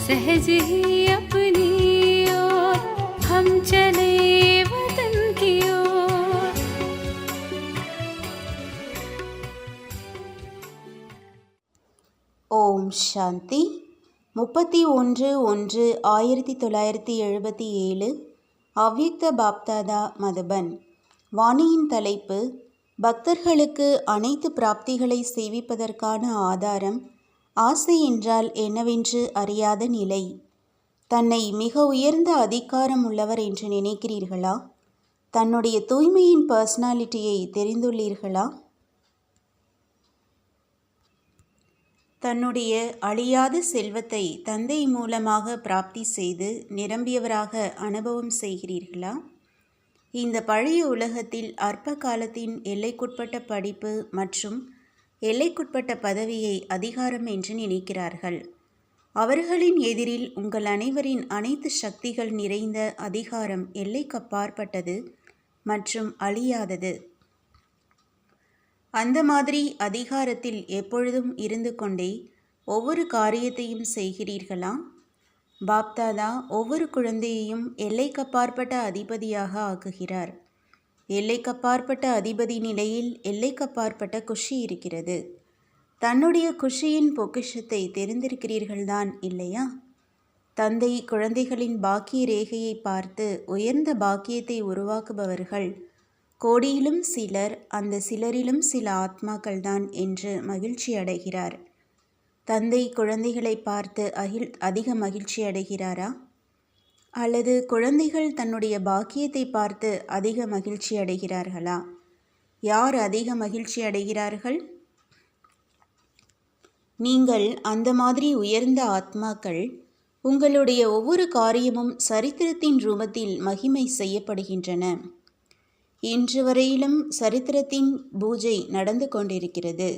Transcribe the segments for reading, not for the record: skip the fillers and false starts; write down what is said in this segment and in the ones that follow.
सहज ही अपनी ओर हम चले वतन की ओर। ஓம் சாந்தி. 31/1/1977 அவ்யக்த பாப்தாதா மதுபன். வாணியின் தலைப்பு: பக்தர்களுக்கு அனைத்து பிராப்திகளை சேவிப்பதற்கான ஆதாரம் ஆசை என்றால் என்னவென்று அறியாத நிலை. தன்னை மிக உயர்ந்த அதிகாரம் உள்ளவர் என்று நினைக்கிறீர்களா? தன்னுடைய தூய்மையின் பர்சனாலிட்டியை தெரிந்துள்ளீர்களா? தன்னுடைய அழியாத செல்வத்தை தந்தை மூலமாக பிராப்தி செய்து நிரம்பியவராக அனுபவம் செய்கிறீர்களா? இந்த பழைய உலகத்தில் அற்ப காலத்தின் எல்லைக்குட்பட்ட படிப்பு மற்றும் எல்லைக்குட்பட்ட பதவியை அதிகாரம் என்று நினைக்கிறார்கள். அவர்களின் எதிரில் உங்கள் அனைவரின் அனைத்து சக்திகள் நிறைந்த அதிகாரம் எல்லைக்கப்பாற்பட்டது மற்றும் அழியாதது. அந்த மாதிரி அதிகாரத்தில் எப்பொழுதும் இருந்து கொண்டே ஒவ்வொரு காரியத்தையும் செய்கிறீர்களா? பாப்தாதா ஒவ்வொரு குழந்தையையும் எல்லைக்கப்பாற்பட்ட அதிபதியாக ஆக்குகிறார். எல்லைக்கப்பாற்பட்ட அதிபதி நிலையில் எல்லைக்கப்பாற்பட்ட குஷி இருக்கிறது. தன்னுடைய குஷியின் பொக்கிஷத்தை தெரிந்திருக்கிறீர்கள்தான் இல்லையா? தந்தை குழந்தைகளின் பாக்கிய ரேகையை பார்த்து உயர்ந்த பாக்கியத்தை உருவாக்குபவர்கள் கோடியிலும் சிலர், அந்த சிலரிலும் சில ஆத்மாக்கள்தான் என்று மகிழ்ச்சி அடைகிறார். தந்தை குழந்தைகளை பார்த்து அதிக மகிழ்ச்சி அடைகிறாரா? அல்லது குழந்தைகள் தன்னுடைய பாக்கியத்தை பார்த்து அதிக மகிழ்ச்சி அடைகிறார்களா? யார் அதிக மகிழ்ச்சி அடைகிறார்கள்? நீங்கள் அந்த மாதிரி உயர்ந்த ஆத்மாக்கள். உங்களுடைய ஒவ்வொரு காரியமும் சரித்திரத்தின் ரூபத்தில் மகிமை செய்யப்படுகின்றன. இன்று வரையிலும் சரித்திரத்தின் பூஜை நடந்து கொண்டிருக்கிறது.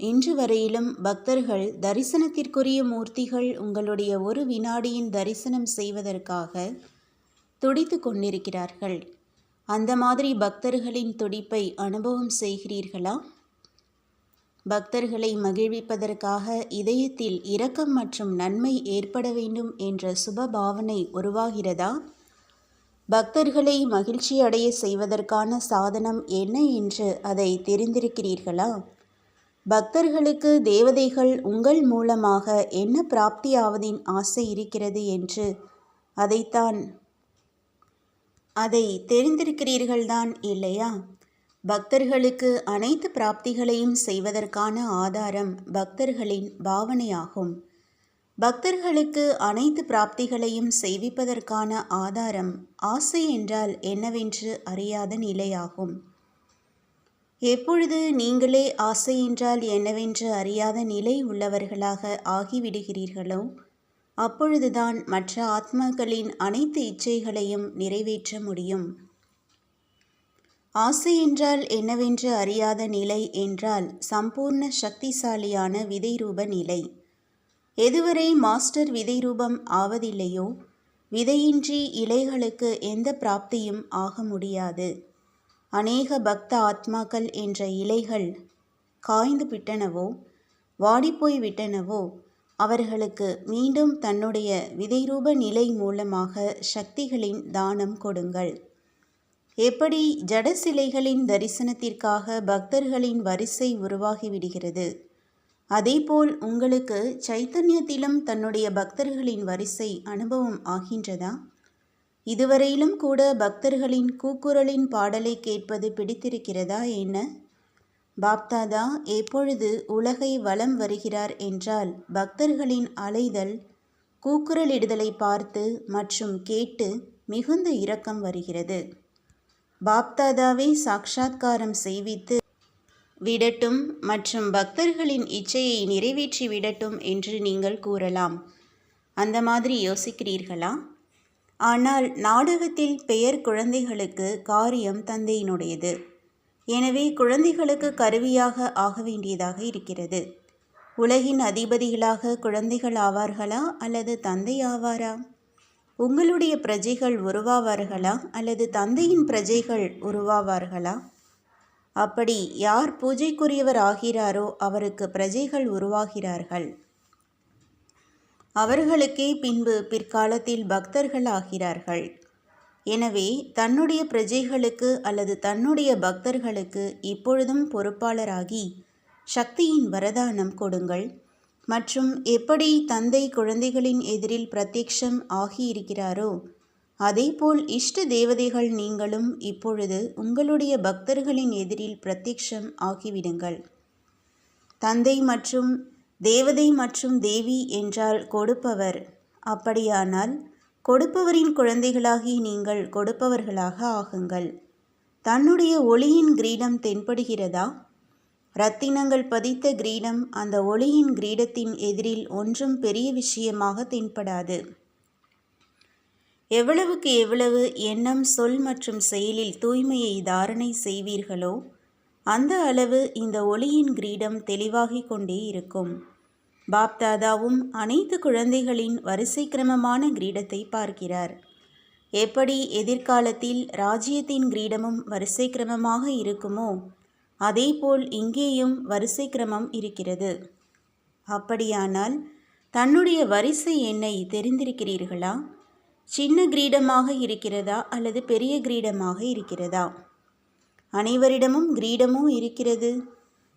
இன்று வரையிலும் பக்தர்கள் தரிசனத்திற்குரிய மூர்த்திகள் உங்களுடைய ஒரு வினாடியின் தரிசனம் செய்வதற்காக துடித்து கொண்டிருக்கிறார்கள். அந்த மாதிரி பக்தர்களின் துடிப்பை அனுபவம் செய்கிறீர்களா? பக்தர்களை மகிழ்விப்பதற்காக இதயத்தில் இரக்கம் மற்றும் நன்மை ஏற்பட வேண்டும் என்ற சுப பாவனை உருவாகிறதா? பக்தர்களை மகிழ்ச்சி அடைய செய்வதற்கான சாதனம் என்ன என்று அதை தெரிந்திருக்கிறீர்களா? பக்தர்களுக்கு தேவதைகள் உங்கள் மூலமாக என்ன பிராப்தியாவதின் ஆசை இருக்கிறது என்று அதை தெரிந்திருக்கிறீர்கள்தான் இல்லையா? பக்தர்களுக்கு அனைத்து பிராப்திகளையும் செய்வதற்கான ஆதாரம் பக்தர்களின் பாவனையாகும். பக்தர்களுக்கு அனைத்து பிராப்திகளையும் செய்விப்பதற்கான ஆதாரம் ஆசை என்றால் என்னவென்று அறியாத நிலையாகும். எப்பொழுது நீங்களே ஆசை என்றால் என்னவென்று அறியாத நிலை உள்ளவர்களாக ஆகிவிடுகிறீர்களோ அப்பொழுதுதான் மற்ற ஆத்மாக்களின் அனைத்து இச்சைகளையும் நிறைவேற்ற முடியும். ஆசை என்றால் என்னவென்று அறியாத நிலை என்றால் சம்பூர்ண சக்திசாலியான விதை ரூப நிலை. எதுவரை மாஸ்டர் விதை ரூபம் ஆவதில்லையோ விதையின்றி இலைகளுக்கு எந்த பிராப்தியும் ஆக முடியாது. அநேக பக்த ஆத்மாக்கள் என்ற இலைகள் காய்ந்து விட்டனவோ வாடிப்போய் விட்டனவோ அவர்களுக்கு மீண்டும் தன்னுடைய விதைரூப நிலை மூலமாக சக்திகளின் தானம் கொடுங்கள். எப்படி ஜட சிலைகளின் தரிசனத்திற்காக பக்தர்களின் வரிசை உருவாகிவிடுகிறது, அதேபோல் உங்களுக்கு சைத்தன்யத்திலும் தன்னுடைய பக்தர்களின் வரிசை அனுபவம் ஆகின்றதா? இதுவரையிலும் கூட பக்தர்களின் கூக்குரலின் பாடலை கேட்பது பிடித்திருக்கிறதா என்ன? பாப்தாதா எப்பொழுது உலகை வலம் வருகிறார் என்றால் பக்தர்களின் அலைதல் கூக்குரலிடுதலை பார்த்து மற்றும் கேட்டு மிகுந்த இரக்கம் வருகிறது. பாப்தாதாவை சாட்சாத்காரம் செய்வித்து விடட்டும் மற்றும் பக்தர்களின் இச்சையை நிறைவேற்றி விடட்டும் என்று நீங்கள் கூறலாம். அந்த மாதிரி யோசிக்கிறீர்களா? ஆனால் நாடகத்தில் பெயர் குழந்தைகளுக்கு, காரியம் தந்தையினுடையது. எனவே குழந்தைகளுக்கு கருவியாக ஆக வேண்டியதாக இருக்கிறது. உலகின் அதிபதிகளாக குழந்தைகள் ஆவார்களா அல்லது தந்தை ஆவாரா? உங்களுடைய பிரஜைகள் உருவாவார்களா அல்லது தந்தையின் பிரஜைகள் உருவாவார்களா? அப்படி யார் பூஜைக்குரியவர் ஆகிறாரோ அவருக்கு பிரஜைகள் உருவாகிறார்கள். அவர்களுக்கே பின்பு பிற்காலத்தில் பக்தர்கள் ஆகிறார்கள். எனவே தன்னுடைய பிரஜைகளுக்கு அல்லது தன்னுடைய பக்தர்களுக்கு இப்பொழுதும் பொறுப்பாளராகி சக்தியின் வரதானம் கொடுங்கள். மற்றும் எப்படி தந்தை குழந்தைகளின் எதிரில் பிரத்யக்ஷம் ஆகியிருக்கிறாரோ அதேபோல் இஷ்ட தேவதைகள் நீங்களும் இப்பொழுது உங்களுடைய பக்தர்களின் எதிரில் பிரத்யக்ஷம் ஆகிவிடுங்கள். தந்தை மற்றும் தேவதை மற்றும் தேவி என்றால் கொடுப்பவர். அப்படியானால் கொடுப்பவரின் குழந்தைகளாகி நீங்கள் கொடுப்பவர்களாக ஆகுங்கள். தன்னுடைய ஒளியின் கிரீடம் தென்படுகிறதா? இரத்தினங்கள் பதித்த கிரீடம் அந்த ஒளியின் கிரீடத்தின் எதிரில் ஒன்றும் பெரிய விஷயமாக தென்படாது. எவ்வளவுக்கு எவ்வளவு எண்ணம், சொல் மற்றும் செயலில் தூய்மையை தாரணை செய்வீர்களோ அந்த அளவு இந்த ஒளியின் கிரீடம் தெளிவாகிக் கொண்டே இருக்கும். பாப்தாதாவும் அனைத்து குழந்தைகளின் வரிசை கிரமமான கிரீடத்தை பார்க்கிறார். எப்படி எதிர்காலத்தில் ராஜ்யத்தின் கிரீடமும் வரிசை கிரமமாக இருக்குமோ அதேபோல் இங்கேயும் வரிசை கிரமம் இருக்கிறது. அப்படியானால் தன்னுடைய வரிசை எண்ணை தெரிந்திருக்கிறீர்களா? சின்ன கிரீடமாக இருக்கிறதா அல்லது பெரிய கிரீடமாக இருக்கிறதா? அனைவரிடமும் கிரீடமோ இருக்கிறது.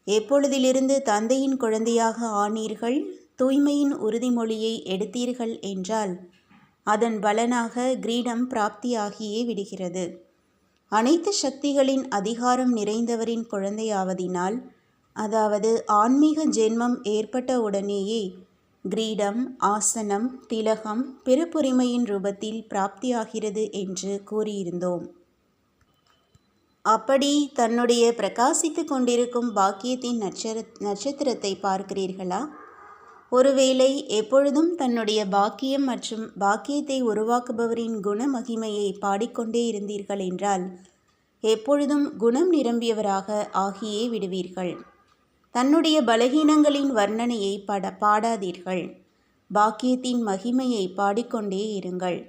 எப்பொழுதிலிருந்து தந்தையின் குழந்தையாக ஆனீர்கள், தூய்மையின் உறுதிமொழியை எடுத்தீர்கள் என்றால் அதன் பலனாக கிரீடம் பிராப்தியாகியே விடுகிறது. அனைத்து சக்திகளின் அதிகாரம் நிறைந்தவரின் குழந்தையாவதினால், அதாவது ஆன்மீக ஜென்மம் ஏற்பட்ட உடனேயே கிரீடம், ஆசனம், திலகம் பிறப்புரிமையின் ரூபத்தில் பிராப்தியாகிறது என்று கூறியிருந்தோம். அப்படி தன்னுடைய பிரகாசித்து கொண்டிருக்கும் பாக்கியத்தின் நட்சத்திரத்தை பார்க்கிறீர்களா? ஒருவேளை எப்பொழுதும் தன்னுடைய பாக்கியம் மற்றும் பாக்கியத்தை உருவாக்குபவரின் குண மகிமையை பாடிக்கொண்டே இருந்தீர்கள் என்றால் எப்பொழுதும் குணம் நிரம்பியவராக ஆகியே விடுவீர்கள். தன்னுடைய பலகீனங்களின் வர்ணனையை பாடாதீர்கள். பாக்கியத்தின் மகிமையை பாடிக்கொண்டே இருங்கள்.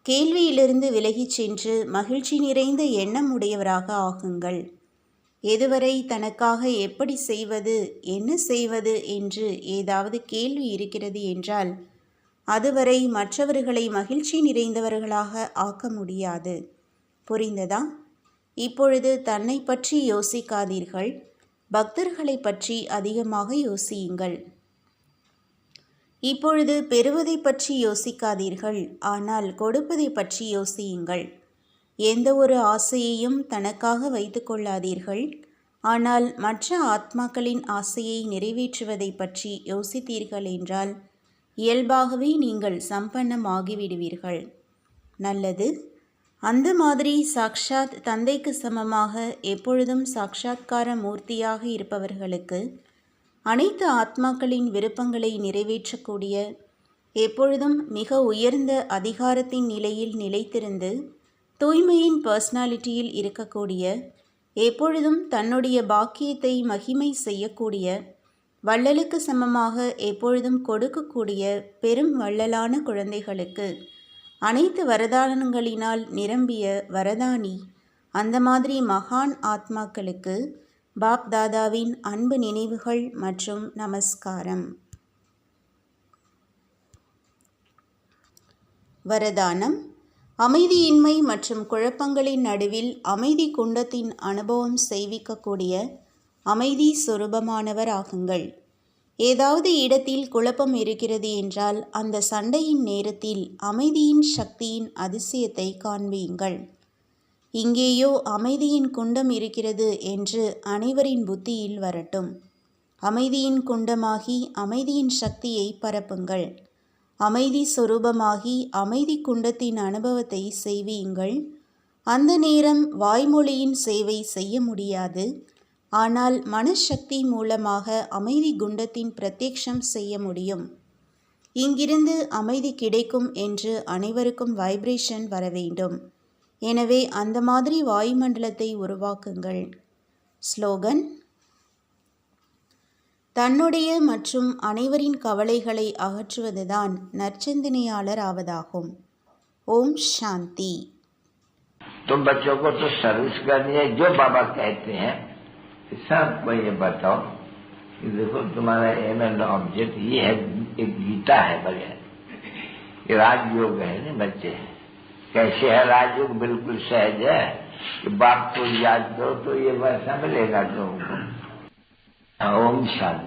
கேள்வியிலிருந்து விலகிச் சென்று மகிழ்ச்சி நிறைந்த எண்ணம் உடையவராக ஆகுங்கள். எதுவரை தனக்காக எப்படி செய்வது, என்ன செய்வது என்று ஏதாவது கேள்வி இருக்கிறது என்றால் அதுவரை மற்றவர்களை மகிழ்ச்சி நிறைந்தவர்களாக ஆக்க முடியாது. புரிந்ததா? இப்பொழுது தன்னை பற்றி யோசிக்காதீர்கள். பக்தர்களை பற்றி அதிகமாக யோசியுங்கள். இப்பொழுது பெறுவதை பற்றி யோசிக்காதீர்கள், ஆனால் கொடுப்பதை பற்றி யோசியுங்கள். எந்த ஒரு ஆசையையும் தனக்காக வைத்து கொள்ளாதீர்கள், ஆனால் மற்ற ஆத்மாக்களின் ஆசையை நிறைவேற்றுவதை பற்றி யோசித்தீர்கள் என்றால் இயல்பாகவே நீங்கள் சம்பன்னமாகிவிடுவீர்கள். நல்லது. அந்த மாதிரி சாக்ஷாத் தந்தைக்கு சமமாக எப்பொழுதும் சாக்ஷாத்கார மூர்த்தியாக இருப்பவர்களுக்கு அனைத்து ஆத்மாக்களின் விருப்பங்களை நிறைவேற்றக்கூடிய, எப்பொழுதும் மிக உயர்ந்த அதிகாரத்தின் நிலையில் நிலைத்திருந்து தூய்மையின் பர்சனாலிட்டியில் இருக்கக்கூடிய, எப்பொழுதும் தன்னுடைய பாக்கியத்தை மகிமை செய்யக்கூடிய, வள்ளலுக்கு சமமாக எப்பொழுதும் கொடுக்கக்கூடிய பெரும் வள்ளலான குழந்தைகளுக்கு அனைத்து வரதானங்களினால் நிரம்பிய வரதானி, அந்த மாதிரி மகான் ஆத்மாக்களுக்கு பாப் தாதாவின் அன்பு நினைவுகள் மற்றும் நமஸ்காரம். வரதானம். அமைதியின்மை மற்றும் குழப்பங்களின் நடுவில் அமைதி குண்டத்தின் அனுபவம் செய்விக்கக்கூடிய அமைதி சொரூபமானவர் ஆகுங்கள். ஏதாவது இடத்தில் குழப்பம் இருக்கிறது என்றால் அந்த சண்டையின் நேரத்தில் அமைதியின் சக்தியின் அதிசயத்தை காண்பியுங்கள். இங்கேயோ அமைதியின் குண்டம் இருக்கிறது என்று அனைவரின் புத்தியில் வரட்டும். அமைதியின் குண்டமாகி அமைதியின் சக்தியை பரப்புங்கள். அமைதி சொரூபமாகி அமைதி குண்டத்தின் அனுபவத்தை செய்வீங்கள். அந்த நேரம் வாய்மொழியின் சேவை செய்ய முடியாது. ஆனால் மனசக்தி மூலமாக அமைதி குண்டத்தின் பிரத்யக்ஷம் செய்ய முடியும். இங்கிருந்து அமைதி கிடைக்கும் என்று அனைவருக்கும் வைப்ரேஷன் வர வேண்டும். எனவே அந்த மாதிரி வாயுமண்டலத்தை உருவாக்குங்கள். ஸ்லோகன்: தன்னுடைய மற்றும் அனைவரின் கவலைகளை அகற்றுவதுதான் நற்சிந்தனையாளர் ஆவதாகும். ஓம் சாந்தி. तुम बच्चों को तो सर्विस करनी है, जो बाबा कहते हैं सबको ये बताओ कि देखो तुम्हारा एम एंड ऑब्जेक्ट ये है, एक गीता है बढ़िया, ये राजयोग है ना बच्चे। कैसे है राजयोग? बिल्कुल सहज है कि बाप को याद करो तो ये वैसा मिलेगा तुमको। ओम शांति।